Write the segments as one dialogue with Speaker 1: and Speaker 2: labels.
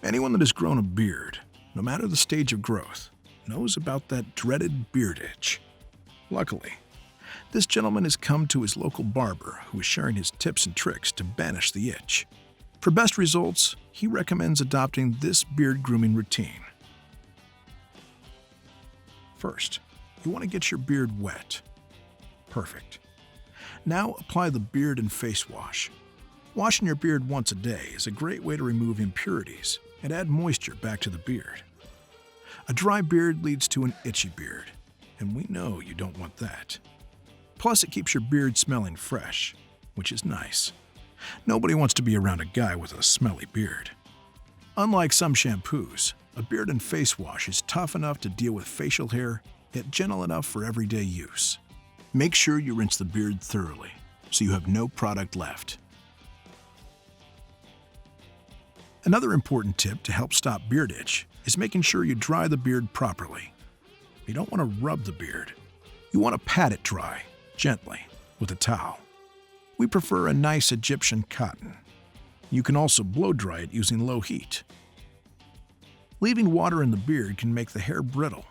Speaker 1: Anyone that has grown a beard, no matter the stage of growth, knows about that dreaded beard itch. Luckily, this gentleman has come to his local barber who is sharing his tips and tricks to banish the itch. For best results, he recommends adopting this beard grooming routine. First, you want to get your beard wet. Perfect. Now apply the beard and face wash. Washing your beard once a day is a great way to remove impurities and add moisture back to the beard. A dry beard leads to an itchy beard, and we know you don't want that. Plus, it keeps your beard smelling fresh, which is nice. Nobody wants to be around a guy with a smelly beard. Unlike some shampoos, a beard and face wash is tough enough to deal with facial hair, yet gentle enough for everyday use. Make sure you rinse the beard thoroughly, so you have no product left. Another important tip to help stop beard itch is making sure you dry the beard properly. You don't want to rub the beard. You want to pat it dry, gently, with a towel. We prefer a nice Egyptian cotton. You can also blow dry it using low heat. Leaving water in the beard can make the hair brittle.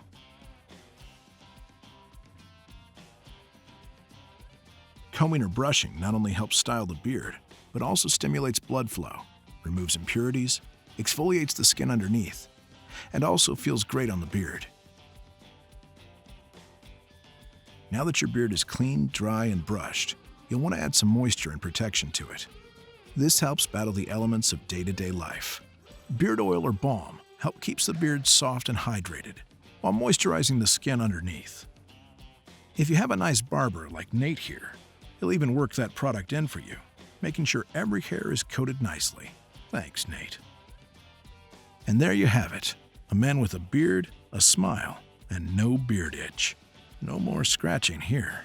Speaker 1: Combing or brushing not only helps style the beard, but also stimulates blood flow, removes impurities, exfoliates the skin underneath, and also feels great on the beard. Now that your beard is clean, dry, and brushed, you'll want to add some moisture and protection to it. This helps battle the elements of day-to-day life. Beard oil or balm help keeps the beard soft and hydrated, while moisturizing the skin underneath. If you have a nice barber like Nate here, he'll even work that product in for you, making sure every hair is coated nicely. Thanks, Nate. And there you have it, a man with a beard, a smile, and no beard itch. No more scratching here.